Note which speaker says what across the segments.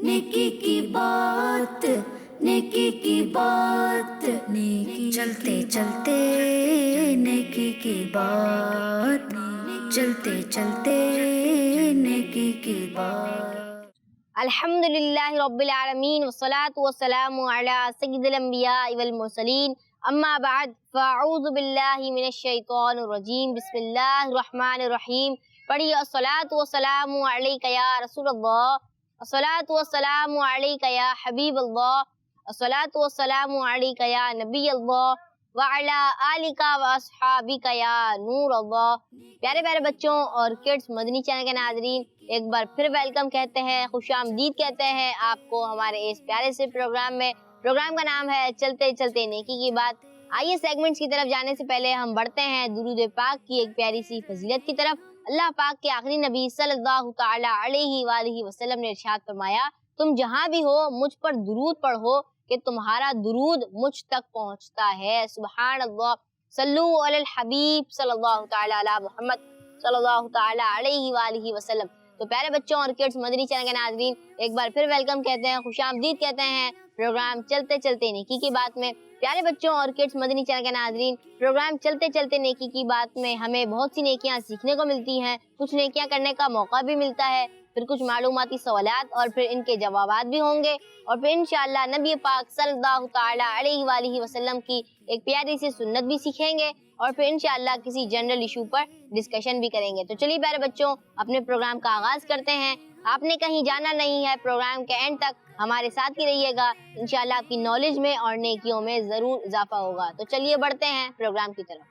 Speaker 1: नेकी की बात, नेकी की बात, नेकी चलते चलते नेकी की बात, चलते चलते नेकी की बात।
Speaker 2: अल्हम्दुलिल्लाहि रब्बिल आलमीन वस्सलातु वस्सलामु अला सय्यिदिल अंबिया वल मुरसलीन अम्मा बाद फ़अऊज़ु बिल्लाहि मिनश शैतानिर रजीम बिस्मिल्लाहिर रहमानिर रहीम। पढ़िए अस्सलातु वस्सलामु अलैका या रसूलल्लाह, अस्सलातु वस्सलामु अलैका या हबीबल्लाह, अस्सलातु वस्सलामु अलैका या नबीयल्लाह व अला आलिका व अस्हाबिका या नूरल्लाह। प्यारे प्यारे बच्चों और किड्स मदनी चैनल के नाज़रीन, एक बार फिर वेलकम कहते हैं, खुशामदीद कहते हैं आपको हमारे इस प्यारे से प्रोग्राम में। प्रोग्राम का नाम है चलते चलते नेकी की बात। आइए सेगमेंट्स की तरफ जाने से पहले हम बढ़ते हैं दुरूद पाक की एक प्यारी सी फजीलत की तरफ। अल्लाह पाक के आखिरी नबी सल्लल्लाहु ताला अलैहि वसल्लम ने इरशाद फरमाया, तुम जहाँ भी हो मुझ पर दुरूद पढ़ो कि तुम्हारा दुरूद मुझ तक पहुँचता है। सुभान अल्लाह, सल्लू अलल हबीब सल्लल्लाहु ताला अला मुहम्मद सल्लल्लाहु ताला अलैहि वसल्लम। तो प्यारे बच्चों और किड्स मदनी चैनल के नाज़रीन, एक बार फिर वेलकम कहते हैं, खुशामदीद कहते हैं प्रोग्राम चलते चलते नेकी की बात में। प्यारे बच्चों और किड्स मदनी चैनल के नाज़रीन, प्रोग्राम चलते चलते नेकी की बात में हमें बहुत सी नेकियां सीखने को मिलती हैं, कुछ नेकियां करने का मौका भी मिलता है, फिर कुछ मालूमाती सवालात और फिर इनके जवाबात भी होंगे, और फिर इंशाअल्लाह नबी पाक सल्लल्लाहु ताला अलैहि वसल्लम की एक प्यारी सी सुन्नत भी सीखेंगे, और फिर इंशाअल्लाह किसी जनरल इशू पर डिस्कशन भी करेंगे। तो चलिए प्यारे बच्चों, अपने प्रोग्राम का आगाज करते हैं। आपने कहीं जाना नहीं है, प्रोग्राम के एंड तक हमारे साथ ही रहिएगा, इंशाअल्लाह आपकी नॉलेज में और नेकियों में जरूर इजाफा होगा। तो चलिए बढ़ते हैं प्रोग्राम की तरफ।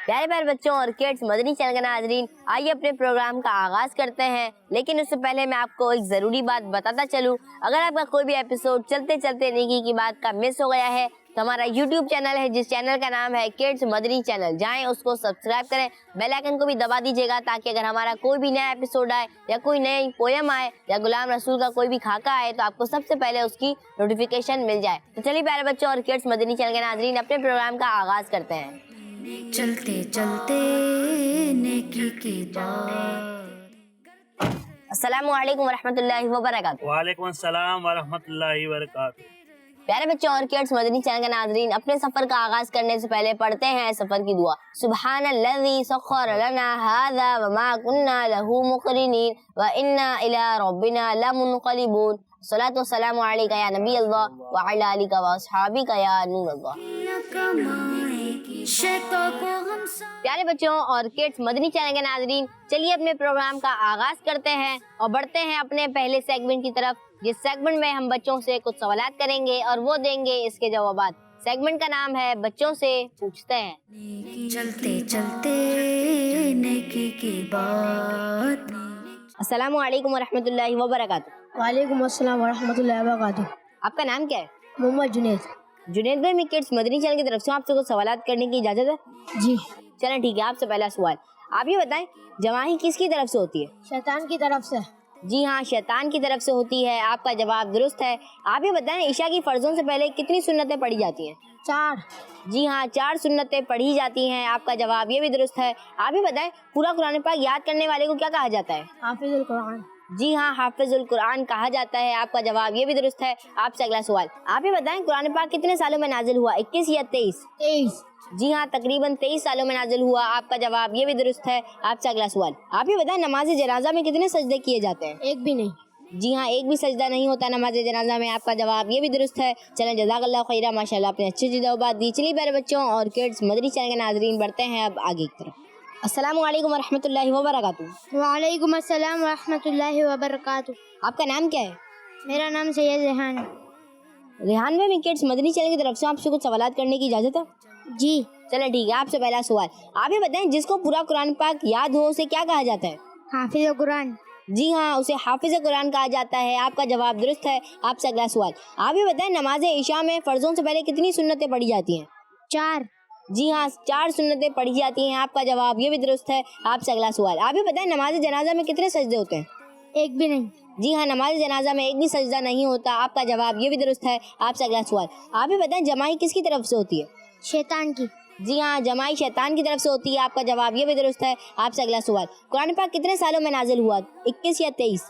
Speaker 2: प्यारे प्यारे बच्चों और किड्स मदनी चैनल के नाज़रीन, आइए अपने प्रोग्राम का आगाज करते हैं, लेकिन उससे पहले मैं आपको एक जरूरी बात बताता चलूं। अगर आपका कोई भी एपिसोड चलते चलते नेकी की बात का मिस हो गया है तो हमारा यूट्यूब चैनल है, जिस चैनल का नाम है किड्स मदनी चैनल, जाएं उसको सब्सक्राइब करें, बेल आइकन को भी दबा दीजिएगा, ताकि अगर हमारा कोई भी नया एपिसोड आए या कोई नई पोयम आए या गुलाम रसूल का कोई भी खाका आए तो आपको सबसे पहले उसकी नोटिफिकेशन मिल जाए। तो चलिए प्यारे बच्चों और किड्स मदनी चैनल के नाज़रीन, अपने प्रोग्राम का आगाज करते हैं।
Speaker 1: चलते चलते नेकी की बात।
Speaker 2: अस्सलामु अलैकुम वरहमतुल्लाहि वबरकातुहू।
Speaker 3: वालेकुम अस्सलाम वरहमतुल्लाहि वबरकातुहू।
Speaker 2: प्यारे बच्चों और किड्स मदनी चैनल के नाज़रीन, अपने सफर का आगाज करने से पहले पढ़ते हैं सफर की दुआ। सुब्हानल्लज़ी सख्खर लना हाज़ा व मा कुन्ना लहू मुक़रिनीन व इन्ना इला रब्बिना लमुनक़लिबून। सलातो सलामु अलैका या नबी अल्लाह व अला आलिका व अस्हाबिका या नूर अल्लाह। प्यारे बच्चों और किड्स मदनी चैनल के नाज़रीन, चलिए अपने प्रोग्राम का आगाज करते हैं और बढ़ते हैं अपने पहले सेगमेंट की तरफ, जिस सेगमेंट में हम बच्चों से कुछ सवालात करेंगे और वो देंगे इसके जवाबात। सेगमेंट का नाम है बच्चों से पूछते हैं।
Speaker 1: चलते चलते नेकी की बात।
Speaker 2: अस्सलामु अलैकुम वरहमतुल्लाहि वबरकातुहू।
Speaker 4: वालेकुम अस्सलाम वरहमतुल्लाहि वबरकातुहू।
Speaker 2: आपका नाम क्या है?
Speaker 4: मोहम्मद जुनैद।
Speaker 2: जुनैद भाई, मैं किड्स मदनी चैनल की तरफ से आपसे कुछ सवालात करने की इजाजत है?
Speaker 4: जी।
Speaker 2: चलें ठीक है, आपसे पहला सवाल, आप ये बताएं जमाही किसकी तरफ से होती है?
Speaker 4: शैतान की तरफ से।
Speaker 2: जी हाँ, शैतान की तरफ से होती है, आपका जवाब दुरुस्त है। आप ये बताएं इशा की फर्जों से पहले कितनी सुन्नतें पढ़ी जाती हैं?
Speaker 4: 4।
Speaker 2: जी हाँ, 4 सुन्नतें पढ़ी जाती हैं, आपका जवाब ये भी दुरुस्त है। आप ये बताएं पूरा कुरान पाक याद करने वाले को क्या कहा जाता है?
Speaker 4: हाफिजुल कुरान।
Speaker 2: जी हाँ, हाफिजुल कुरान कहा जाता है, आपका जवाब ये भी दुरुस्त है। आपसे अगला सवाल, आप ये बताएं कुरान पाक कितने सालों में नाजिल हुआ, 21 या 23?
Speaker 4: 23।
Speaker 2: जी हाँ, तकरीबन 23 सालों में नाजिल हुआ, आपका जवाब ये भी दुरुस्त है। आपसे अगला सवाल, आप ये बताएं नमाज जनाजा में कितने सजदे किए जाते हैं?
Speaker 4: एक भी नहीं।
Speaker 2: जी हाँ, एक भी सजदा नहीं होता नमाज जनाजा में, आपका जवाब ये भी दुरुस्त है। चलें, जज़ाकल्लाह खैरा, माशाल्लाह आपने अच्छी जवाब दी। चलिए प्यारे बच्चों और किड्स मदनी चैनल के नाज़रीन, बढ़ते हैं अब आगे की तरफ। अस्सलामु अलैकुम वरहमतुल्लाहि वबरकातुहू।
Speaker 4: वालेकुम अस्सलाम वरहमतुल्लाहि वबरकातुहू।
Speaker 2: आपका नाम क्या है?
Speaker 4: मेरा नाम सैयद रेहान है।
Speaker 2: रेहान भाई, मैं किड्स मदनी चैनल की तरफ से आपसे कुछ सवालात करने की इजाज़त है?
Speaker 4: जी।
Speaker 2: चलें ठीक है, आपसे पहला सवाल, आप ये बताएं जिसको पूरा कुरान पाक याद हो उसे क्या कहा जाता है?
Speaker 4: हाफिजुल कुरान।
Speaker 2: जी हाँ, उसे हाफिज कुरान कहा जाता है, आपका जवाब दुरुस्त है। आपसे अगला सवाल, आप ये बताएं नमाज इशा में फर्जों से पहले कितनी सुन्नतें पढ़ी जाती हैं?
Speaker 4: 4।
Speaker 2: जी हाँ, 4 सुन्नतें पढ़ी जाती हैं, आपका जवाब ये भी दुरुस्त है। आपसे अगला सवाल, आप ये बताएं नमाज जनाजा में कितने सजदे होते हैं?
Speaker 4: एक भी नहीं।
Speaker 2: जी हाँ, नमाज जनाजा में एक भी सजदा नहीं होता, आपका जवाब ये भी दुरुस्त है। आपसे अगला सवाल, आप ये बताएं जमाई किसकी तरफ से होती है?
Speaker 4: शैतान की।
Speaker 2: जी हाँ, जमाई शैतान की तरफ से होती है, आपका जवाब ये भी दुरुस्त है। आपसे अगला सवाल, कुरान पाक कितने सालों में नाजिल हुआ, 21 या 23?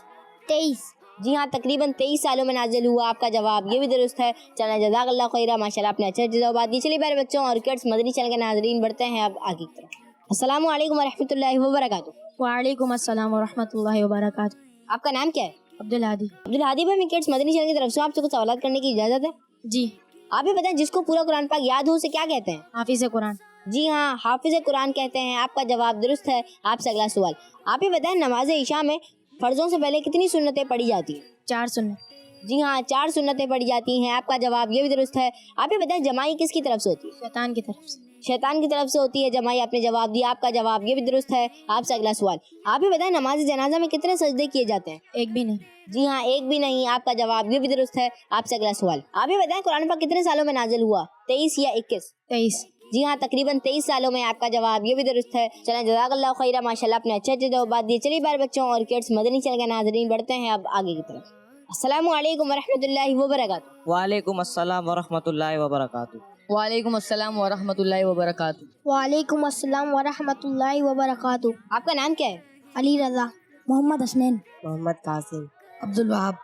Speaker 4: 23।
Speaker 2: جی ہاں تقریباً 23 سالوں میں نازل ہوا. آپ کا جواب یہ بھی درست ہے. چلیں جزاک اللہ خیرہ, ماشاءاللہ آپ نے اچھا جواب دی. چلیے پیارے بچوں اور کڈس مدنی چینل کے ناظرین بڑھتے ہیں اب آگے کی طرف. السلام علیکم ورحمۃ اللہ وبرکاتہ.
Speaker 4: وعلیکم السلام ورحمۃ اللہ وبرکاتہ.
Speaker 2: آپ کا نام کیا ہے؟
Speaker 4: عبدالہادی.
Speaker 2: عبدالہادی بھائی, میں کڈس مدنی چینل کی طرف سے آپ سے کچھ سوالات کرنے کی اجازت ہے؟
Speaker 4: جی.
Speaker 2: آپ یہ بتائیں جس کو پورا قرآن پاک یاد ہو اسے کیا کہتے ہیں؟
Speaker 4: حافظ قرآن.
Speaker 2: جی ہاں حافظ قرآن کہتے ہیں. آپ کا جواب درست ہے. آپ سے اگلا سوال. آپ یہ بتائیں نماز عشاء میں فرضوں سے پہلے کتنی سنتیں پڑھی جاتی ہیں؟
Speaker 4: 4 سنت.
Speaker 2: جی ہاں 4 سنتیں پڑھی جاتی ہیں. آپ کا جواب یہ بھی درست ہے. آپ یہ بتائیں جماعی کس کی طرف سے ہوتی ہے؟
Speaker 4: شیطان کی طرف سے.
Speaker 2: شیطان کی طرف سے ہوتی ہے جماعی. آپ نے جواب دیا. آپ کا جواب یہ بھی درست ہے. آپ سے اگلا سوال. آپ یہ بتائیں نماز جنازہ میں کتنے سجدے کیے جاتے ہیں؟
Speaker 4: ایک بھی نہیں.
Speaker 2: جی ہاں ایک بھی نہیں. آپ کا جواب یہ بھی درست ہے. آپ سے اگلا سوال. آپ یہ بتائیں قرآن پاک کتنے سالوں میں نازل ہوا؟ 23 یا 21؟
Speaker 4: 23.
Speaker 2: جی ہاں تقریباً 23 سالوں میں. آپ کا جواب یہ بھی درست ہے. چلیں جزاک اللہ خیرہ, ماشاءاللہ آپ نے اچھے جوابات دیے. چلیے بار بچوں اور کڈس مدنی چینل کے ناظرین بڑھتے ہیں اب آگے کی طرف. السلام علیکم ورحمۃ اللہ وبرکاتہ.
Speaker 5: وعلیکم السلام ورحمۃ اللہ وبرکاتہ.
Speaker 6: وعلیکم السلام ورحمۃ اللہ وبرکاتہ.
Speaker 4: وعلیکم السلام ورحمۃ اللہ وبرکاتہ.
Speaker 2: آپ کا نام کیا ہے؟
Speaker 4: علی رضا. محمد حسنین.
Speaker 5: محمد قاسم.
Speaker 6: عبدالوہاب.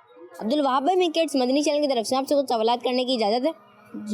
Speaker 2: عبدالوہاب بھائی, میں کڈس مدنی چینل کی طرف سے آپ سے کچھ سوالات کرنے کی اجازت ہے؟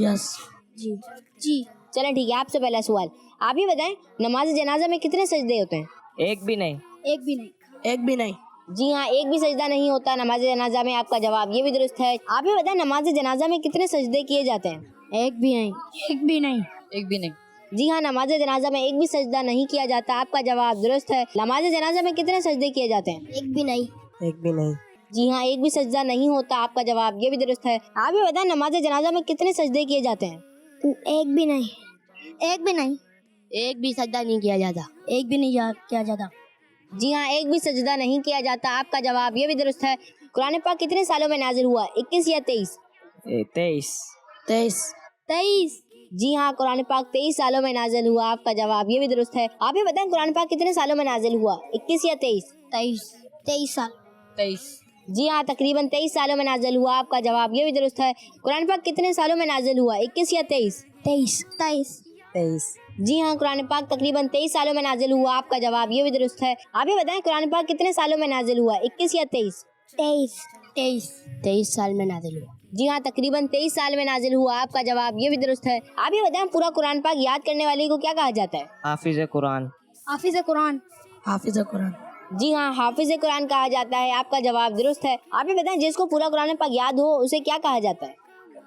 Speaker 6: یس.
Speaker 4: جی. جی.
Speaker 2: چلیں ٹھیک ہے. آپ سے پہلا سوال. آپ یہ بتائیں نماز جنازہ میں کتنے سجدے ہوتے ہیں؟
Speaker 5: ایک بھی نہیں.
Speaker 4: ایک بھی نہیں.
Speaker 6: ایک بھی نہیں.
Speaker 2: جی ہاں ایک بھی سجدہ نہیں ہوتا نماز جنازہ میں. آپ کا جواب یہ بھی درست ہے. آپ یہ بتائیں نماز جنازہ میں کتنے سجدے کیے جاتے ہیں؟
Speaker 4: ایک بھی نہیں. ایک بھی نہیں.
Speaker 6: ایک بھی نہیں.
Speaker 2: جی ہاں نماز جنازہ میں ایک بھی سجدہ نہیں کیا جاتا. آپ کا جواب درست ہے. نماز جنازہ میں کتنے سجدے کیے جاتے ہیں؟
Speaker 4: ایک بھی نہیں.
Speaker 5: ایک بھی نہیں.
Speaker 2: جی ہاں ایک بھی سجدہ نہیں ہوتا. آپ کا جواب یہ بھی درست ہے. آپ یہ بتائیں نماز جنازہ میں کتنے سجدے کیے جاتے ہیں؟
Speaker 4: ایک بھی نہیں. ایک بھی نہیں.
Speaker 2: ایک بھی سجدہ نہیں کیا جاتا.
Speaker 4: ایک بھی نہیں کیا جاتا.
Speaker 2: جی ہاں ایک بھی سجدہ نہیں کیا جاتا. آپ کا جواب یہ بھی درست ہے. قرآن پاک کتنے سالوں میں نازل ہوا؟ 21 یا 23؟
Speaker 5: 23.
Speaker 4: 23.
Speaker 2: جی ہاں قرآن پاک 23 سالوں میں نازل ہوا. آپ کا جواب یہ بھی درست ہے. آپ یہ بتائیں قرآن پاک کتنے سالوں میں نازل ہوا؟ 21 یا 23؟
Speaker 4: 23 سال.
Speaker 6: 23.
Speaker 2: جی ہاں تقریباً 23 سالوں میں نازل ہوا. آپ کا جواب یہ بھی درست ہے. قرآن پاک کتنے سالوں میں نازل ہوا؟ 21 یا 23؟
Speaker 4: 23.
Speaker 2: جی ہاں قرآن پاک تقریباً 23 سالوں میں نازل ہوا. آپ کا جواب یہ بھی درست ہے. آپ یہ بتائیں قرآن پاک کتنے سالوں میں نازل ہوا؟ 21 یا 23؟
Speaker 4: 23 سال میں نازل ہوا.
Speaker 2: جی ہاں تقریباً 23 سال میں نازل ہوا. آپ کا جواب یہ بھی درست ہے. آپ یہ بتائیں پورا قرآن پاک یاد کرنے والے کو کیا کہا جاتا ہے؟
Speaker 5: حافظ قرآن.
Speaker 4: حافظ قرآن.
Speaker 6: حافظ قرآن.
Speaker 2: جی ہاں حافظ قرآن کہا جاتا ہے. آپ کا جواب درست ہے. آپ یہ بتائیں جس کو پورا قرآن پاک یاد ہو اسے کیا کہا جاتا ہے؟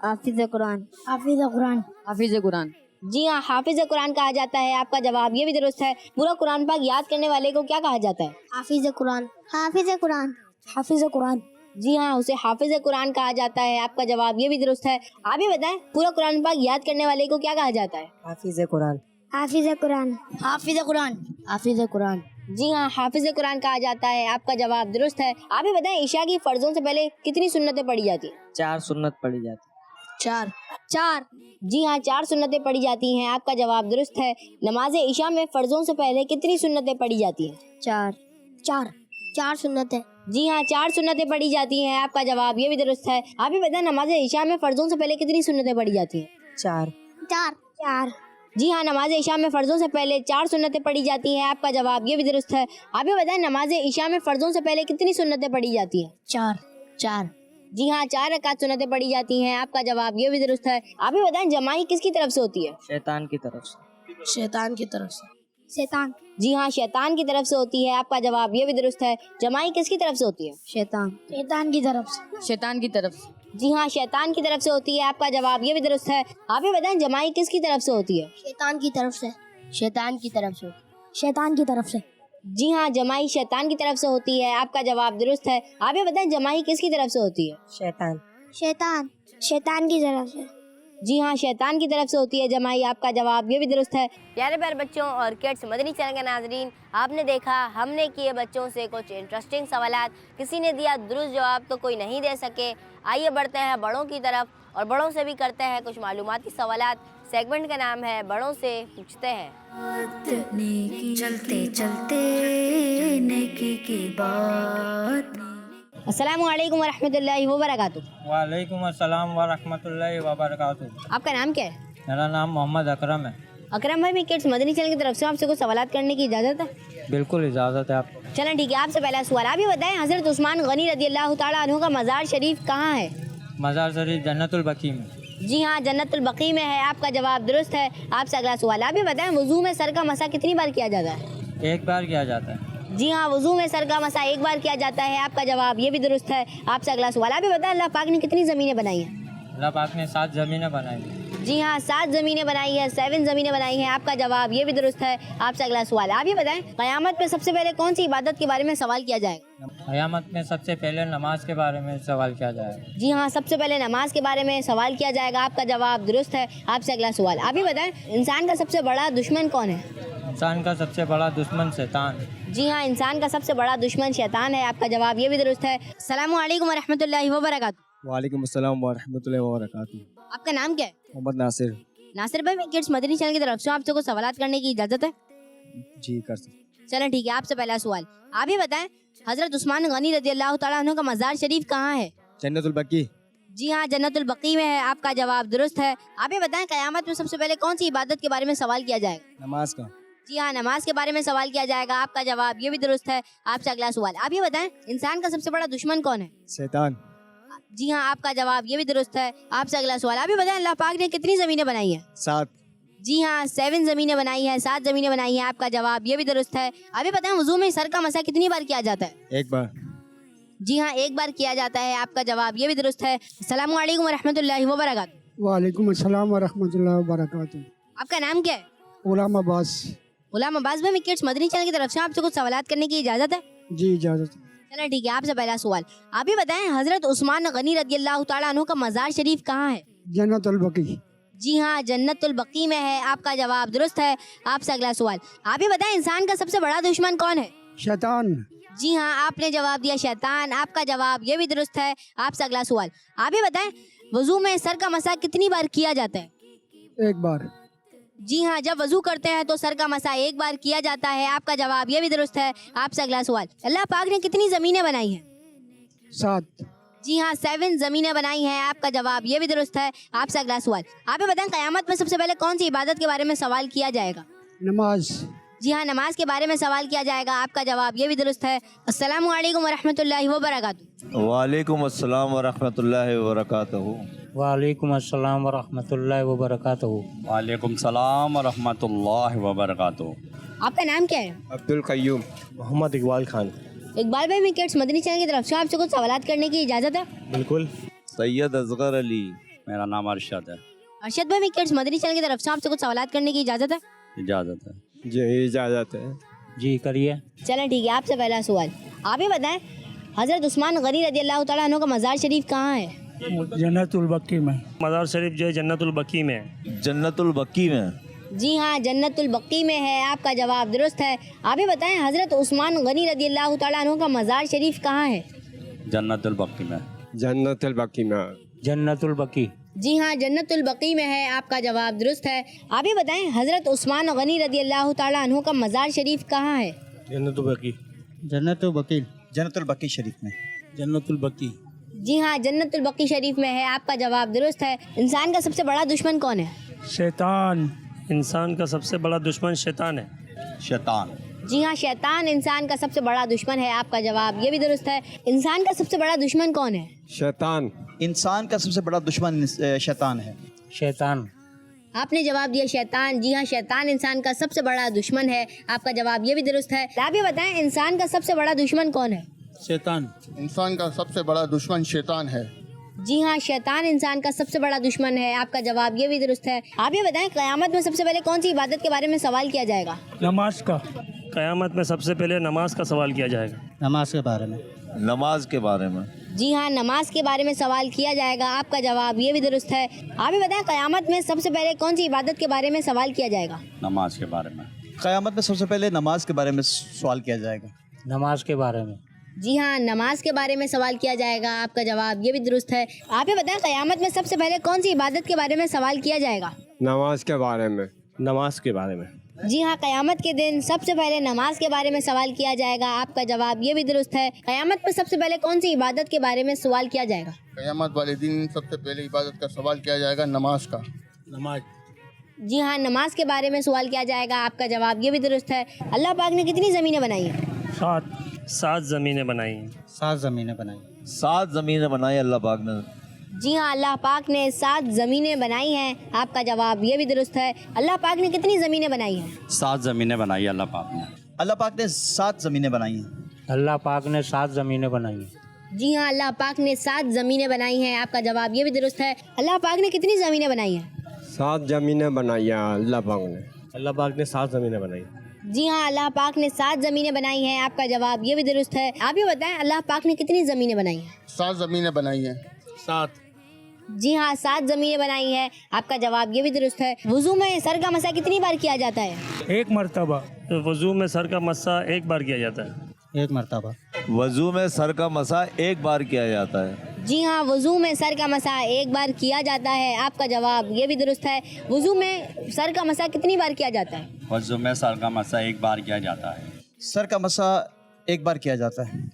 Speaker 4: حافظ قرآن. حافظ قرآن.
Speaker 6: حافظ قرآن.
Speaker 2: جی ہاں حافظ قرآن کہا جاتا ہے. آپ کا جواب یہ بھی درست ہے. پورا قرآن پاک یاد کرنے والے کو کیا کہا جاتا ہے؟
Speaker 4: حافظ قرآن. حافظ قرآن. حافظ قرآن.
Speaker 2: جی ہاں اسے حافظ قرآن کہا جاتا ہے. آپ کا جواب یہ بھی درست ہے. آپ یہ بتائیں پورا قرآن پاک یاد کرنے والے کو کیا کہا جاتا ہے؟
Speaker 5: حافظ قرآن.
Speaker 4: حافظ قرآن. حافظ قرآن. حافظ قرآن.
Speaker 2: جی ہاں حافظ قرآن کہا جاتا ہے. آپ کا جواب درست ہے. آپ یہ بتائیں عشاء کی فرضوں سے پہلے کتنی سنتیں پڑھی جاتی ہیں؟
Speaker 5: 4 سنت پڑھی جاتی.
Speaker 4: 4.
Speaker 2: جی ہاں 4 سنتیں پڑھی جاتی ہیں. آپ کا جواب درست ہے. نماز عشاء میں فرضوں سے پہلے کتنی سنتیں پڑھی جاتی ہیں؟
Speaker 4: 4 سنت ہے.
Speaker 2: جی ہاں 4 سنتیں پڑھی جاتی ہیں. آپ کا جواب یہ بھی درست ہے. آپ یہ بتائیں نماز عشاء میں فرضوں سے پہلے کتنی سنتیں پڑھی جاتی ہیں؟
Speaker 4: 4.
Speaker 2: جی ہاں نماز عشاء میں فرضوں سے پہلے 4 سنتیں پڑھی جاتی ہیں. آپ کا جواب یہ بھی درست ہے. آپ یہ بتائیں نماز عشاء میں فرضوں سے پہلے کتنی سنتیں پڑھی جاتی ہیں؟
Speaker 4: 4.
Speaker 2: جی ہاں 4 رکعت سنتیں پڑھی جاتی ہیں. آپ کا جواب یہ بھی درست ہے. آپ یہ بتائیں جماعی کس کی طرف سے ہوتی ہے؟
Speaker 5: شیطان کی طرف سے.
Speaker 6: شیطان کی طرف سے.
Speaker 4: شیطان.
Speaker 2: جی ہاں شیطان کی طرف سے ہوتی ہے. آپ کا جواب یہ بھی درست ہے. جماعی کس کی طرف سے ہوتی ہے؟
Speaker 4: شیطان کی طرف سے.
Speaker 6: شیطان کی طرف سے.
Speaker 2: جی ہاں شیطان کی طرف سے ہوتی ہے. آپ کا جواب یہ بھی درست ہے. آپ یہ بتائیں جماعی کس کی طرف سے ہوتی ہے؟
Speaker 4: شیطان کی طرف سے.
Speaker 2: شیطان کی طرف سے.
Speaker 4: شیطان کی طرف سے.
Speaker 2: جی ہاں جماعی شیطان کی طرف سے ہوتی ہے. آپ کا جواب درست ہے. آپ یہ بتائیں جماعی کس کی طرف سے ہوتی ہے؟
Speaker 5: شیطان.
Speaker 4: شیطان کی طرف سے.
Speaker 2: جی ہاں شیطان کی طرف سے ہوتی ہے جماعی. آپ کا جواب یہ بھی درست ہے. پیارے پیارے بچوں اور کڈس مدنی چینل کے ناظرین, آپ نے دیکھا ہم نے کیے بچوں سے کچھ انٹرسٹنگ سوالات. کسی نے دیا درست جواب تو کوئی نہیں دے سکے. آئیے بڑھتے ہیں بڑوں کی طرف اور بڑوں سے بھی کرتے ہیں کچھ معلوماتی سوالات. سیگمنٹ کا نام ہے بڑوں سے پوچھتے ہیں.
Speaker 1: نیکی چلتے چلتے نیکی کی بات.
Speaker 2: السلام علیکم ورحمۃ اللہ وبرکاتہ.
Speaker 7: وعلیکم السلام ورحمۃ اللہ وبرکاتہ.
Speaker 2: آپ کا نام کیا ہے؟
Speaker 7: میرا نام محمد اکرم ہے.
Speaker 2: اکرم بھائی, میں کڈس مدنی چینل کی طرف سے آپ سے کچھ سوالات کرنے کی اجازت ہے؟
Speaker 7: بالکل اجازت ہے. آپ
Speaker 2: चलें ठीक है, आपसे पहला सवाल आप ये बताएं हज़रत उस्मान गनी रज़ी अल्लाह ताला अन्हु का मज़ार शरीफ कहाँ है?
Speaker 7: मज़ार शरीफ जन्नतुल बकी में।
Speaker 2: जी हाँ, जन्नतुल बकी में है, आपका जवाब दुरुस्त है। आपसे अगला सवाल आप ये बताएं वज़ू में सर का मसा कितनी बार किया जाता है?
Speaker 7: एक बार किया जाता है।
Speaker 2: जी हाँ, वज़ू में सर का मसा एक बार किया जाता है, आपका जवाब ये भी दुरुस्त है। आपसे अगला सवाल आप ये बताएं अल्लाह पाक ने कितनी ज़मीनें बनाई हैं?
Speaker 7: अल्लाह पाक ने 7 ज़मीनें बनाई।
Speaker 2: जी हाँ, 7 ज़मीनें बनाई है, 7 ज़मीनें बनाई हैं, आपका जवाब ये भी दुरुस्त है। आपसे अगला सवाल आप ये बताएं क़यामत में सबसे पहले कौन सी इबादत के बारे में सवाल किया जाएगा?
Speaker 7: क़यामत में सबसे पहले नमाज के बारे में सवाल किया जाएगा।
Speaker 2: जी हाँ, सबसे पहले नमाज के बारे में सवाल किया जाएगा, आपका जवाब दुरुस्त है। आपसे अगला सवाल आप ये बताएं इंसान का सबसे बड़ा दुश्मन कौन है?
Speaker 7: इंसान का सबसे बड़ा दुश्मन शैतान।
Speaker 2: जी हाँ, इंसान का सबसे बड़ा दुश्मन शैतान है, आपका जवाब ये भी दुरुस्त है। अस्सलामु अलैकुम व रहमतुल्लाहि व बरकातुहू।
Speaker 8: वालेकुम अस्सलाम व रहमतुल्लाहि व बरकातुहू।
Speaker 2: आपका नाम क्या है?
Speaker 8: मोहम्मद नासिर।
Speaker 2: नासिर भाई, किड्स मदनी चैनल की तरफ से आपसे कुछ सवालात करने की इजाज़त है?
Speaker 8: जी कर सकते।
Speaker 2: चलो ठीक है, आपसे पहला सवाल आप ये बताएं हज़रत उस्मान गनी रज़ी अल्लाह ताला अन्हु का मज़ार शरीफ कहाँ है?
Speaker 8: जन्नतुल बकी।
Speaker 2: जी हाँ, जन्नतुल बकी में है, आपका जवाब दुरुस्त है। आप ये बताएं क़यामत में सबसे पहले कौन सी इबादत के बारे में सवाल किया जाएगा?
Speaker 8: नमाज का।
Speaker 2: जी हाँ, नमाज के बारे में सवाल किया जाएगा, आपका जवाब ये भी दुरुस्त है। आपसे अगला सवाल आप ये बताएं इंसान का सबसे बड़ा दुश्मन कौन है?
Speaker 8: शैतान।
Speaker 2: जी हाँ, आपका जवाब ये भी दुरुस्त है। आपसे अगला सवाल आप ये बताएं अल्लाह पाक ने कितनी ज़मीनें बनाई हैं?
Speaker 8: 7।
Speaker 2: जी हाँ, 7 ज़मीनें बनाई हैं, 7 ज़मीनें बनाई हैं, आपका जवाब ये भी दुरुस्त है। आप ये बताएं वज़ू में सर का मसा कितनी बार किया जाता है?
Speaker 8: एक बार।
Speaker 2: जी हाँ, एक बार किया जाता है, आपका जवाब ये भी दुरुस्त है। अस्सलामु अलैकुम व रहमतुल्लाहि व बरकातुहू।
Speaker 9: वालेकुम अस्सलाम व रहमतुल्लाहि व बरकातुहू।
Speaker 2: आपका नाम क्या है?
Speaker 9: गुलाम अब्बास।
Speaker 2: गुलाम अब्बास भाई, किड्स मदनी चैनल की तरफ से आपसे कुछ सवालात करने की इजाज़त है?
Speaker 9: जी इजाज़त।
Speaker 2: चलो ठीक है, आपसे पहला सवाल आप ये बताएं हज़रत उस्मान गनी रज़ी अल्लाह ताला अन्हु का मज़ार शरीफ कहाँ है?
Speaker 9: जन्नतुल बकी।
Speaker 2: जी हाँ, जन्नतुल बकी में है, आपका जवाब दुरुस्त है। आपसे अगला सवाल आप ये बताएं इंसान का सबसे बड़ा दुश्मन कौन है?
Speaker 9: शैतान।
Speaker 2: जी हाँ, आपने जवाब दिया शैतान, आपका जवाब ये भी दुरुस्त है। आपसे अगला सवाल आप ये बताएं वज़ू में सर का मसा कितनी बार किया जाता है?
Speaker 9: एक बार।
Speaker 2: जी हाँ, जब वज़ू करते हैं तो सर का मसा एक बार किया जाता है, आपका जवाब ये भी दुरुस्त है। आपसे अगला सवाल अल्लाह पाक ने कितनी ज़मीनें बनाई हैं?
Speaker 9: 7।
Speaker 2: जी हाँ, 7 ज़मीनें बनाई हैं, आपका जवाब ये भी दुरुस्त है। आपसे अगला सवाल आप ये बताएं क़यामत में सबसे पहले कौन सी इबादत के बारे में सवाल किया जाएगा?
Speaker 9: नमाज।
Speaker 2: जी हाँ, नमाज के बारे में सवाल किया जाएगा, आपका जवाब ये भी दुरुस्त है। अस्सलामु अलैकुम व रहमतुल्लाहि व बरकातुहू।
Speaker 10: वालेकुम अस्सलाम व रहमतुल्लाहि व बरकातुहू।
Speaker 7: वालेकुम अस्सलाम व रहमतुल्लाहि व बरकातुहू।
Speaker 10: वालेकुम सलाम व रहमतुल्लाहि व बरकातुहू।
Speaker 2: आपका नाम क्या है?
Speaker 8: अब्दुल कय्यूम। मोहम्मद इकबाल खान।
Speaker 2: इकबाल भाई, मैं किड्स मदनी चैनल की तरफ से आपसे कुछ सवालात करने की इजाज़त है?
Speaker 8: बिल्कुल।
Speaker 10: सैयद असगर अली। मेरा नाम अरशद है।
Speaker 2: अरशद भाई, मैं किड्स मदनी चैनल की तरफ से आपसे कुछ सवालात करने की इजाज़त है?
Speaker 10: इजाज़त है।
Speaker 8: जी इजाज़त है।
Speaker 7: जी करिए।
Speaker 2: चलें ठीक है, आपसे पहला सवाल आप ये बताएं हज़रत उस्मान गनी रज़ी अल्लाह ताला अन्हु का मज़ार शरीफ कहाँ है?
Speaker 9: जन्नतुल बकी में।
Speaker 3: मज़ार शरीफ जो है जन्नतुल बकी में है।
Speaker 10: जन्नतुल बकी में।
Speaker 2: जी हाँ, जन्नतुल बकी में है, आपका जवाब दुरुस्त है। आप ये बताएं हज़रत उस्मान गनी रज़ी अल्लाह ताला अन्हु का मज़ार शरीफ कहाँ है?
Speaker 10: जन्नतुल बकी में।
Speaker 8: जन्नतुल बकी में।
Speaker 7: जन्नतुल बकी।
Speaker 2: जी हाँ, जन्नतुल बकी में है, आपका जवाब दुरुस्त है। आप ये बताएं हज़रत उस्मान गनी रज़ी अल्लाह ताला अन्हु का मज़ार शरीफ कहाँ है?
Speaker 8: जन्नतुल बकी।
Speaker 7: जन्नतुल बकी।
Speaker 8: जन्नतुल बकी शरीफ में।
Speaker 7: जन्नतुल बकी।
Speaker 2: जी हाँ, जन्नतुल बकी शरीफ में है, आपका जवाब दुरुस्त है। इंसान का सबसे बड़ा दुश्मन कौन है?
Speaker 9: शैतान।
Speaker 3: इंसान का सबसे बड़ा दुश्मन शैतान है।
Speaker 10: शैतान।
Speaker 2: जी हाँ, शैतान इंसान का सबसे बड़ा दुश्मन है, आपका जवाब ये भी दुरुस्त है। इंसान का सबसे बड़ा दुश्मन कौन है?
Speaker 8: शैतान।
Speaker 11: इंसान का सबसे बड़ा दुश्मन शैतान है।
Speaker 7: शैतान।
Speaker 2: आपने जवाब दिया शैतान। जी हाँ, शैतान इंसान का सबसे बड़ा दुश्मन है, आपका जवाब ये भी दुरुस्त है। आप ये बताएं इंसान का सबसे बड़ा दुश्मन कौन है?
Speaker 7: शैतान।
Speaker 11: इंसान का सबसे बड़ा दुश्मन शैतान है।
Speaker 2: जी हाँ, शैतान इंसान का सबसे बड़ा दुश्मन है, आपका जवाब ये भी दुरुस्त है। आप ये बताएं क़यामत में सबसे पहले कौन सी इबादत के बारे में सवाल किया जाएगा?
Speaker 9: नमाज का।
Speaker 3: क़यामत में सबसे पहले नमाज का सवाल किया जाएगा।
Speaker 7: नमाज के बारे में।
Speaker 10: नमाज के बारे में।
Speaker 2: जी हाँ, नमाज के बारे में सवाल किया जाएगा, आपका जवाब ये भी दुरुस्त है। आप ये बताएं क़यामत में सबसे पहले कौन सी इबादत के बारे में सवाल किया जाएगा?
Speaker 10: नमाज के बारे में।
Speaker 11: क़यामत में सबसे पहले नमाज के बारे में सवाल किया जाएगा।
Speaker 7: नमाज के बारे में।
Speaker 2: जी हाँ, नमाज के बारे में सवाल किया जाएगा, आपका जवाब ये भी दुरुस्त है। आप ये बताएं क़यामत में सबसे पहले कौन सी इबादत के बारे में सवाल किया जाएगा?
Speaker 8: नमाज के बारे में। नमाज के बारे में।
Speaker 2: जी हाँ, क़यामत के दिन सबसे पहले नमाज के बारे में सवाल किया जाएगा, आपका जवाब ये भी दुरुस्त है। क़यामत में सबसे पहले कौन सी इबादत के बारे में सवाल किया जाएगा?
Speaker 11: क़यामत वाले दिन सबसे पहले इबादत का सवाल किया जाएगा नमाज का।
Speaker 7: नमाज।
Speaker 2: जी हाँ, नमाज के बारे में सवाल किया जाएगा, आपका जवाब ये भी दुरुस्त है। अल्लाह पाक ने कितनी ज़मीनें बनाई हैं?
Speaker 9: सात
Speaker 3: 7 ज़मीनें बनाई हैं।
Speaker 8: 7 ज़मीनें बनाई।
Speaker 10: 7 ज़मीनें बनाई अल्लाह पाक ने।
Speaker 2: जी हाँ, अल्लाह पाक ने 7 ज़मीनें बनाई हैं। आपका जवाब ये भी दुरुस्त है। अल्लाह पाक ने कितनी ज़मीनें बनाई हैं?
Speaker 10: 7 ज़मीनें बनाई अल्लाह पाक ने।
Speaker 8: अल्लाह पाक ने 7 ज़मीनें बनाई हैं।
Speaker 9: अल्लाह पाक ने 7 ज़मीनें बनाई।
Speaker 2: जी हाँ, अल्लाह पाक ने 7 ज़मीनें बनाई हैं। आपका जवाब ये भी दुरुस्त है। अल्लाह पाक ने कितनी ज़मीनें बनाई हैं?
Speaker 8: 7 ज़मीनें बनाई हैं अल्लाह पाक ने। अल्लाह पाक ने 7 ज़मीनें बनाई।
Speaker 2: जी हाँ, अल्लाह पाक ने 7 ज़मीनें बनाई हैं। आपका जवाब ये भी दुरुस्त है। आप ये बताएं, अल्लाह पाक ने कितनी ज़मीनें बनाई हैं?
Speaker 11: 7 ज़मीनें बनाई हैं।
Speaker 8: 7।
Speaker 2: जी हाँ, 7 ज़मीनें बनाई हैं। आपका जवाब ये भी दुरुस्त है। वुज़ू में सर का मसा कितनी बार किया जाता है?
Speaker 9: एक मरतबा।
Speaker 3: तो वज़ू में सर का मस्सा एक बार किया जाता है।
Speaker 8: एक मरतबा।
Speaker 10: वज़ू में सर का मसा एक बार किया जाता है।
Speaker 2: जी हाँ, वुज़ू में सर का मसा एक बार किया जाता है। आपका जवाब ये भी दुरुस्त है। वुज़ू में सर का मसा कितनी बार किया जाता है?
Speaker 10: वज़ू में सर का मसा एक बार किया जाता है।
Speaker 8: सर का मसा एक बार किया जाता है।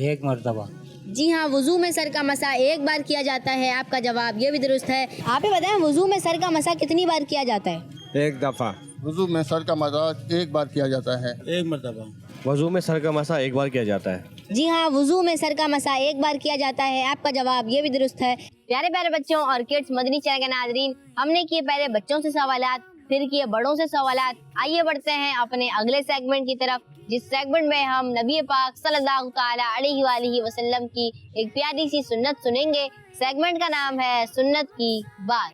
Speaker 9: एक मरतबा।
Speaker 2: जी हाँ, वुज़ू में सर का मसा एक बार किया जाता है। आपका जवाब ये भी दुरुस्त है। आप ही बताएं, वुज़ू में सर का मसा कितनी बार किया जाता है?
Speaker 8: एक दफ़ा।
Speaker 11: वुज़ू में सर का मसा एक बार किया जाता है।
Speaker 8: एक मरतबा। वज़ू में सर का मसा एक बार किया जाता है।
Speaker 2: जी हाँ, वुज़ू में सर का मसा एक बार किया जाता है। आपका जवाब ये भी दुरुस्त है। प्यारे प्यारे बच्चों और किड्स मदनी चैनल के नाज़रीन, हमने किए पहले बच्चों से सवालात, फिर किए बड़ों से सवालात। आइए बढ़ते हैं अपने अगले सेगमेंट की तरफ, जिस सेगमेंट में हम नबी पाक सल्लल्लाहु ताला अलैहि वसल्लम की एक प्यारी सी सुन्नत सुनेंगे। सेगमेंट का नाम है सुन्नत की बात।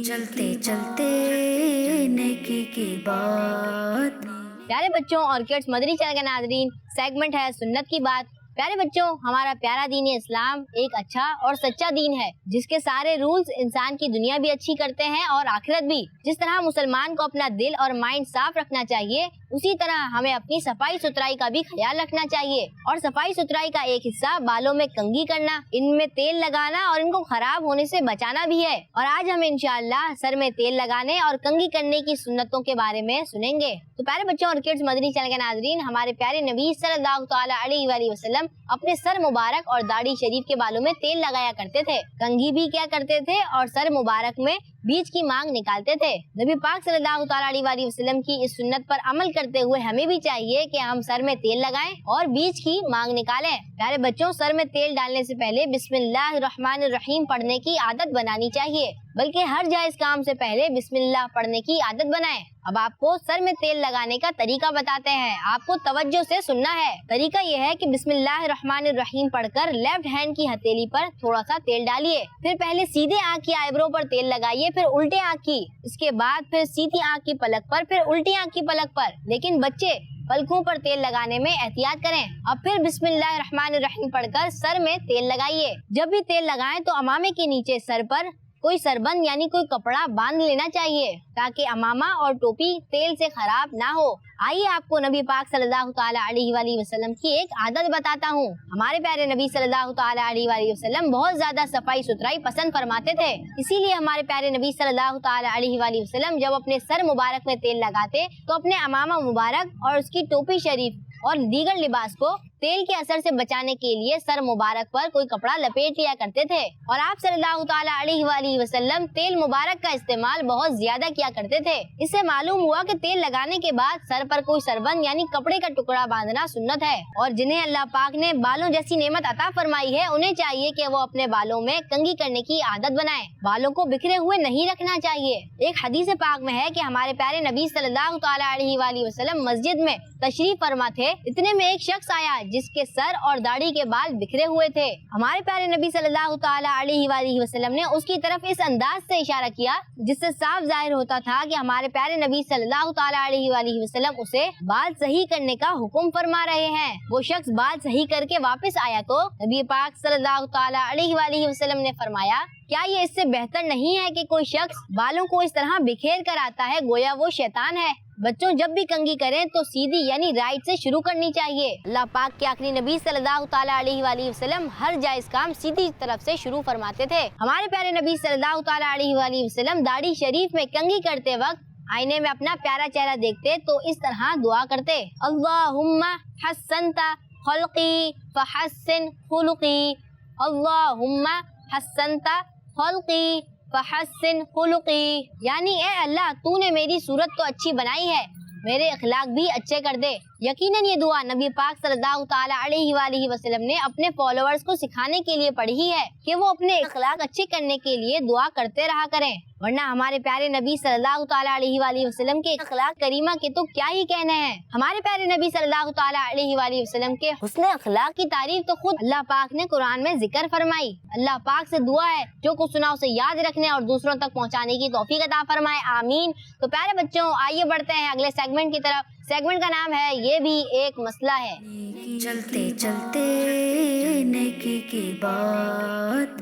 Speaker 1: चलते चलते नेकी की बात।
Speaker 2: प्यारे बच्चों और किड्स मदनी चैनल के नाज़रीन, सेगमेंट है सुन्नत की बात। प्यारे बच्चों, हमारा प्यारा दीन इस्लाम एक अच्छा और सच्चा दीन है, जिसके सारे रूल्स इंसान की दुनिया भी अच्छी करते हैं और आखिरत भी। जिस तरह मुसलमान को अपना दिल और माइंड साफ रखना चाहिए, उसी तरह हमें अपनी सफाई सुथराई का भी ख्याल रखना चाहिए। और सफाई सुथराई का एक हिस्सा बालों में कंघी करना, इनमें तेल लगाना और इनको खराब होने से बचाना भी है। और आज हम इंशाअल्लाह सर में तेल लगाने और कंघी करने की सुन्नतों के बारे में सुनेंगे। तो प्यारे बच्चों और किड्स मदनी चैनल के नाज़रीन, हमारे प्यारे नबी सल्लल्लाहु ताला अलैहि वसल्लम अपने सर मुबारक और दाढ़ी शरीफ के बालों में तेल लगाया करते थे, कंघी भी क्या करते थे और सर मुबारक में बीज की मांग निकालते थे। नबी पाक सल्लल्लाहु ताला अलैहि वसल्लम की इस सुन्नत पर अमल करते हुए हमें भी चाहिए कि हम सर में तेल लगाएं और बीज की मांग निकालें। प्यारे बच्चों, सर में तेल डालने से पहले बिस्मिल्लाहिर्रहमानिर्रहीम पढ़ने की आदत बनानी चाहिए, बल्कि हर जायज काम से पहले बिस्मिल्लाह पढ़ने की आदत बनाएं। अब आपको सर में तेल लगाने का तरीका बताते हैं, आपको तवज्जो से सुनना है। तरीका यह है कि बिस्मिल्लाहिर्रहमानिर्रहीम पढ़कर लेफ्ट हैंड की हथेली पर थोड़ा सा तेल डालिए, फिर पहले सीधे आँख की आईब्रो पर तेल लगाइए, फिर उल्टे आँख की, इसके बाद फिर सीधी आँख की पलक पर, फिर उल्टी आँख की पलक पर। लेकिन बच्चे पलकों पर तेल लगाने में एहतियात करें। अब फिर बिस्मिल्लाहिर्रहमानिर्रहीम पढ़कर सर में तेल लगाइए। जब भी तेल लगाएं तो अमामे के नीचे सर पर कोई सरबंद यानी कोई कपड़ा बांध लेना चाहिए, ताकि अमामा और टोपी तेल से खराब ना हो। आइए आपको नबी पाक सल्लल्लाहु ताला अलैहि वसल्लम की एक आदत बताता हूँ। हमारे प्यारे नबी सल्लल्लाहु ताला अलैहि वसल्लम बहुत ज्यादा सफाई सुथराई पसंद फरमाते थे। इसीलिए हमारे प्यारे नबी सल्लल्लाहु ताला अलैहि वसल्लम जब अपने सर मुबारक में तेल लगाते तो अपने अमामा मुबारक और उसकी टोपी शरीफ और दीगर लिबास को तेल के असर से बचाने के लिए सर मुबारक पर कोई कपड़ा लपेट लिया करते थे। और आप सल्लल्लाहु ताला अलैहि वसल्लम तेल मुबारक का इस्तेमाल बहुत ज्यादा किया करते थे। इससे मालूम हुआ कि तेल लगाने के बाद सर पर कोई सरबंद यानी कपड़े का टुकड़ा बांधना सुन्नत है। और जिन्हें अल्लाह पाक ने बालों जैसी नेमत अता फरमाई है, उन्हें चाहिए कि वो अपने बालों में कंघी करने की आदत बनाएं। बालों को बिखरे हुए नहीं रखना चाहिए। एक हदीस पाक में है कि हमारे प्यारे नबी सल्लल्लाहु ताला अलैहि वसल्लम मस्जिद में तशरीफ फरमा थे। इतने में एक शख्स आया जिसके सर और दाढ़ी के बाल बिखरे हुए थे। हमारे प्यारे नबी सल्लल्लाहु ताला अलैहि वसल्लम ने उसकी तरफ इस अंदाज से इशारा किया जिससे साफ जाहिर होता था कि हमारे प्यारे नबी सल्लल्लाहु ताला अलैहि वसल्लम उसे बाल सही करने का हुक्म फरमा रहे हैं। वो शख्स बाल सही करके वापस आया तो नबी पाक सल्लल्लाहु ताला अलैहि वसल्लम ने फरमाया, क्या ये इससे बेहतर नहीं है कि कोई शख्स बालों को इस तरह बिखेर कर आता है गोया वो शैतान है। बच्चों, जब भी कंघी करें तो सीधी यानी राइट से शुरू करनी चाहिए। अल्लाह पाक के आखिरी नबी सल्लल्लाहु ताला अलैहि वसल्लम हर जायज काम सीधी तरफ से शुरू फरमाते थे। हमारे प्यारे नबी सल्लल्लाहु ताला अलैहि वसल्लम दाढ़ी शरीफ में कंघी करते वक्त आईने में अपना प्यारा चेहरा देखते तो इस तरह दुआ करते, अल्लाहुम्मा हस्सनता खल्क़ी फहस्सिन खुलुक़ी, अल्लाहुम्मा हस्सनता खल्क़ी फहस्सिन खुलुक़ी, यानी ए अल्लाह, तूने मेरी सूरत तो अच्छी बनाई है, मेरे अखलाक भी अच्छे कर दे। यकीनन ये दुआ नबी पाक सल्लल्लाहु ताला अलैहि वसल्लम ने अपने फॉलोअर्स को सिखाने के लिए पढ़ी है कि वो अपने अखलाक अच्छे करने के लिए दुआ करते रहा करें, वरना हमारे प्यारे नबी सल्लल्लाहु ताला अलैहि वसल्लम के अखलाक करीमा के तो क्या ही कहने हैं। हमारे प्यारे नबी सल्लल्लाहु ताला अलैहि वसल्लम के हुस्न अखलाक की तारीफ तो खुद अल्लाह पाक ने कुरान में जिक्र फरमाई। अल्लाह पाक से दुआ है जो कुछ सुना उसे याद रखने और दूसरों तक पहुँचाने की तौफीक अता फरमाए, आमीन। तो प्यारे बच्चों, आइए बढ़ते हैं अगले सेगमेंट की तरफ। सेगमेंट का नाम है ये भी एक मसला है।
Speaker 1: चलते चलते नेकी की बात।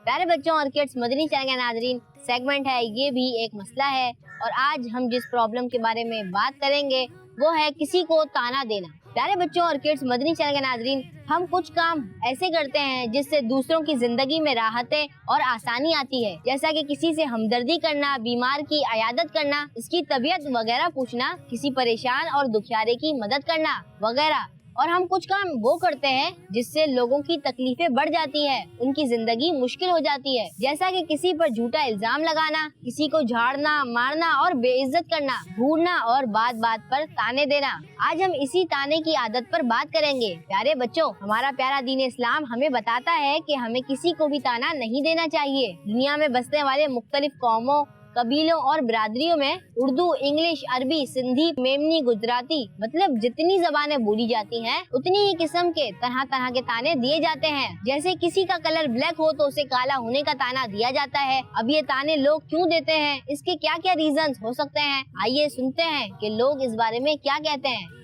Speaker 2: प्यारे बच्चों और किड्स, मदनी चैनल के नाजरीन, सेगमेंट है ये भी एक मसला है और आज हम जिस प्रॉब्लम के बारे में बात करेंगे वो है किसी को ताना देना। प्यारे बच्चों और किड्स, मदनी चैनल के नाजरीन, हम कुछ काम ऐसे करते हैं जिससे दूसरों की जिंदगी में राहतें और आसानी आती है, जैसा कि किसी से हमदर्दी करना, बीमार की अयादत करना, उसकी तबीयत वगैरह पूछना, किसी परेशान और दुखियारे की मदद करना वगैरह। और हम कुछ काम वो करते हैं जिससे लोगों की तकलीफें बढ़ जाती है, उनकी जिंदगी मुश्किल हो जाती है, जैसा कि किसी पर झूठा इल्जाम लगाना, किसी को झाड़ना, मारना और बेइज्जत करना, घूरना और बात बात पर ताने देना। आज हम इसी ताने की आदत पर बात करेंगे। प्यारे बच्चों, हमारा प्यारा दीन इस्लाम हमें बताता है कि हमें किसी को भी ताना नहीं देना चाहिए। दुनिया में बसने वाले मुख्तलिफ कौमों, कबीलों और बिरादरियों में उर्दू, इंग्लिश, अरबी, सिंधी, मेमनी, गुजराती, मतलब जितनी जबानें बोली जाती हैं उतनी ही किस्म के तरह तरह के ताने दिए जाते हैं। जैसे किसी का कलर ब्लैक हो तो उसे काला होने का ताना दिया जाता है। अब ये ताने लोग क्यों देते हैं, इसके क्या क्या रीजंस हो सकते हैं, आइए सुनते हैं कि लोग इस बारे में क्या कहते हैं।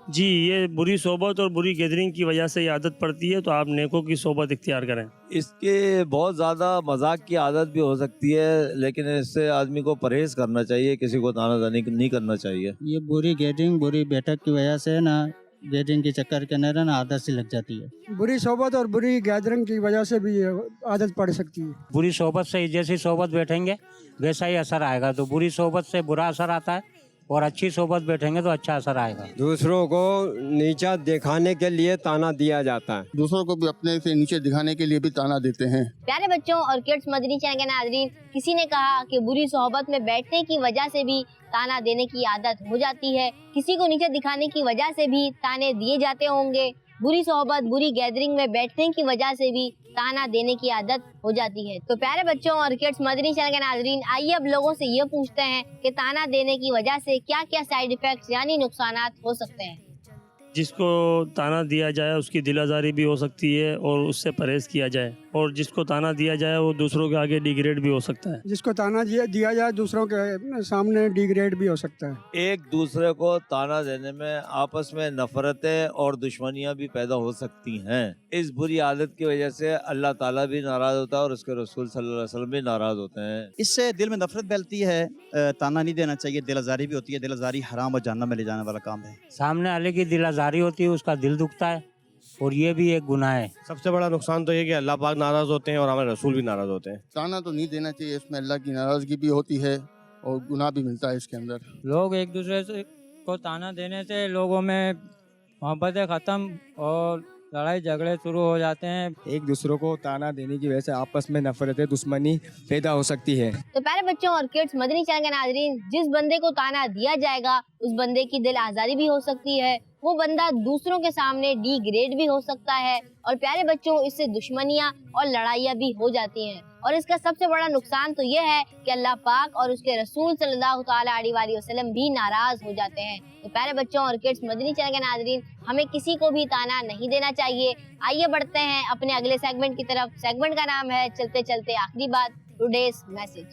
Speaker 3: जी, ये बुरी सोबत और बुरी गैदरिंग की वजह से ये आदत पड़ती है, तो आप नेकों की सोबत इख्तियार करें।
Speaker 12: इसके बहुत ज़्यादा मजाक की आदत भी हो सकती है, लेकिन इससे आदमी को परहेज़ करना चाहिए, किसी को तानाज़ानी नहीं करना चाहिए।
Speaker 9: ये बुरी गैदरिंग, बुरी बैठक की वजह से ना गैदरिंग के चक्कर के अंदर ना आदत सी लग जाती है।
Speaker 13: बुरी सोबत और बुरी गैदरिंग की वजह से भी आदत पड़ सकती है।
Speaker 9: बुरी सोबत से जैसी सोबत बैठेंगे वैसा ही असर आएगा, तो बुरी सोबत से बुरा असर आता है और अच्छी सोबत बैठेंगे तो अच्छा असर आएगा।
Speaker 8: दूसरों को नीचा दिखाने के लिए ताना दिया जाता है,
Speaker 11: दूसरों को भी अपने से नीचे दिखाने के लिए भी ताना देते हैं।
Speaker 2: प्यारे बच्चों और किड्स मदनी चैनल के नाजरीन, किसी ने कहा कि बुरी सोहबत में बैठने की वजह से भी ताना देने की आदत हो जाती है, किसी को नीचे दिखाने की वजह से भी ताने दिए जाते होंगे, बुरी सोहबत, बुरी गैदरिंग में बैठने की वजह से भी ताना देने की आदत हो जाती है। तो प्यारे बच्चों और किड्स मदनी चैनल के नाजरीन, आइए अब लोगों से ये पूछते हैं कि ताना देने की वजह से क्या क्या साइड इफेक्ट्स यानी नुकसानात हो सकते हैं।
Speaker 3: जिसको ताना दिया जाए उसकी दिल आज़ारी भी हो सकती है और उससे परहेज़ किया जाए, और जिसको ताना दिया जाए वो दूसरों के आगे डिग्रेड भी हो सकता है।
Speaker 13: जिसको ताना दिया जाए दूसरों के सामने डिग्रेड भी हो सकता है।
Speaker 12: एक दूसरे को ताना देने में आपस में नफरतें और दुश्मनियां भी पैदा हो सकती हैं। इस बुरी आदत की वजह से अल्लाह ताला भी नाराज़ होता है और उसके रसूल सल्लल्लाहु अलैहि वसल्लम भी नाराज़ होते हैं।
Speaker 14: इससे दिल में नफरत फैलती है, ताना नहीं देना चाहिए, दिल आज़ारी भी होती है। दिल आज़ारी हराम और जहन्नम में ले जाने वाला काम है।
Speaker 9: सामने वाले की दिल आज़ारी होती है, उसका दिल दुखता है और ये भी एक गुनाह है।
Speaker 8: सबसे बड़ा नुकसान तो ये कि अल्लाह पाक नाराज़ होते हैं और हमारे रसूल भी नाराज़ होते हैं।
Speaker 11: ताना तो नहीं देना चाहिए, इसमें अल्लाह की नाराज़गी भी होती है और गुनाह भी मिलता है इसके अंदर।
Speaker 7: लोग एक दूसरे को ताना देने से लोगों में मोहब्बतें ख़त्म और लड़ाई झगड़े शुरू हो जाते हैं।
Speaker 15: एक दूसरों को ताना देने की वजह से आपस में नफरतें, दुश्मनी पैदा हो सकती है।
Speaker 2: तो प्यारे बच्चों और किड्स मदनी चैनल के नाजरीन, जिस बंदे को ताना दिया जाएगा उस बंदे की दिल आज़ारी भी हो सकती है, वो बंदा दूसरों के सामने डिग्रेड भी हो सकता है, और प्यारे बच्चों इससे दुश्मनियाँ और लड़ाइयाँ भी हो जाती हैं। और इसका सबसे बड़ा नुकसान तो ये है कि अल्लाह पाक और उसके रसूल सल्लल्लाहु ताला अलैहि वसल्लम भी नाराज हो जाते हैं। तो प्यारे बच्चों और किड्स मदनी चैनल के नाजरीन, हमें किसी को भी ताना नहीं देना चाहिए। आइए बढ़ते हैं अपने अगले सेगमेंट की तरफ। सेगमेंट का नाम है चलते चलते आखिरी बात, टुडेस मैसेज।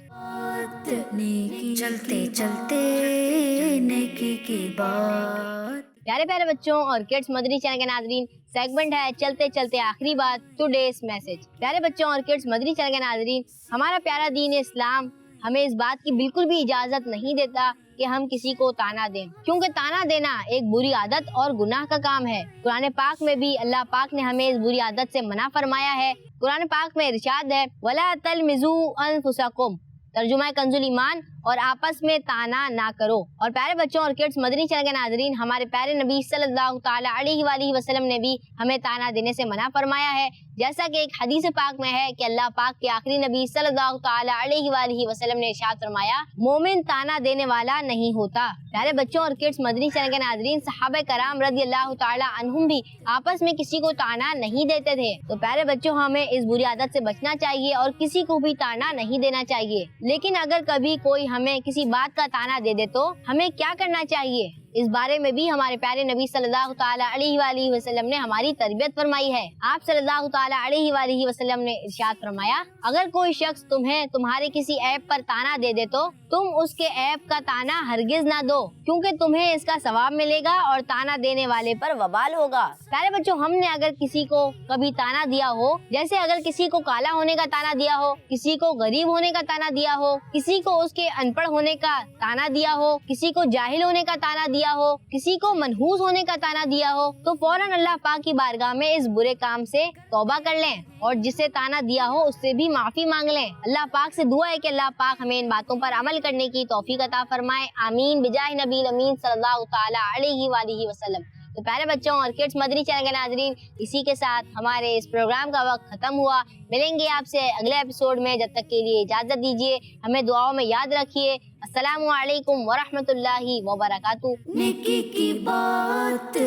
Speaker 1: चलते चलते नेकी की बात।
Speaker 2: प्यारे प्यारे बच्चों और किड्स मदनी चैनल के नाजरीन, सेगमेंट है चलते चलते आखिरी बात, टुडेस मैसेज। प्यारे बच्चों और किड्स मदनी चैनल के नाजरीन, हमारा प्यारा दीन इस्लाम हमें इस बात की बिल्कुल भी इजाजत नहीं देता कि हम किसी को ताना दें, क्योंकि ताना देना एक बुरी आदत और गुनाह का काम है। कुरान पाक में भी अल्लाह पाक ने हमें इस बुरी आदत से मना फरमाया है। कुरान पाक में इरशाद है, वला तलमिजू अनफुसकुम, तर्जुमा कंजुल ईमान, اور آپس میں ताना ना करो। اور प्यारे बच्चों और किड्स, मदनी चैनल के नाज़रीन, हमारे प्यारे नबी सल्लल्लाहु ताला अलैहि वसल्लम ने भी हमें ताना देने से मना फरमाया है। जैसा कि एक हदीस पाक में है कि अल्लाह पाक के आखिरी नबी सल्लल्लाहु ताला अलैहि वसल्लम ने इरशाद फरमाया, मोमिन ताना देने वाला नहीं होता। प्यारे बच्चों और किड्स, मदनी चैनल के नाज़रीन, सहाबा कराम रज़ी अल्लाह ताला अन्हुम भी आपस में किसी को ताना नहीं देते थे। तो प्यारे बच्चों, हमें इस बुरी आदत से बचना चाहिए और किसी को भी ताना नहीं देना चाहिए। लेकिन अगर कभी कोई हमें किसी बात का ताना दे दे तो हमें क्या करना चाहिए, इस बारे में भी हमारे प्यारे नबी सल्लल्लाहु ताला अलैहि वसल्लम ने हमारी तरबियत फरमाई है। आप सल्लल्लाहु ताला अलैहि वसल्लम ने इरशाद फरमाया, अगर कोई शख्स तुम्हें तुम्हारे किसी ऐब पर ताना दे दे तो तुम उसके ऐब का ताना हरगिज ना दो, क्योंकि तुम्हें इसका सवाब मिलेगा और ताना देने वाले पर वबाल होगा। प्यारे बच्चों, हमने अगर किसी को कभी ताना दिया हो, जैसे अगर किसी को काला होने का ताना दिया हो, किसी को गरीब होने का ताना दिया हो, किसी को उसके अनपढ़ होने का ताना दिया हो, किसी को जाहिल होने का ताना दिया हो, किसी को मनहूस होने का ताना दिया हो, तो फौरन अल्लाह पाक की बारगाह में इस बुरे काम से तौबा कर लें और जिसे ताना दिया हो उससे भी माफी मांग लें। अल्लाह पाक से दुआ है कि अल्लाह पाक हमें इन बातों पर अमल करने की तौफीक अता फरमाए। आमीन बिजाह नबी अमीन सल्लल्लाहु ताला अलैहि वसल्लम। तो प्यारे बच्चों और किड्स, मदनी चैनल के नाज़रीन, इसी के साथ हमारे इस प्रोग्राम का वक्त खत्म हुआ। मिलेंगे आपसे अगले एपिसोड में, जब तक के लिए इजाजत दीजिए। हमें दुआओं में याद रखिए। अस्सलामु अलैकुम व रहमतुल्लाहि व बरकातुहू।
Speaker 1: नेकी की बात,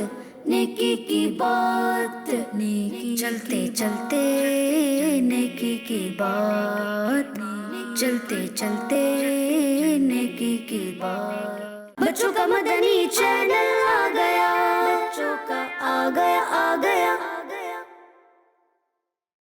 Speaker 1: नेकी की बात, नेकी चलते चलते नेकी की बात, चलते चलते नेकी की बात। बच्चों का मदनी चैनल आ गया, बच्चों का आ गया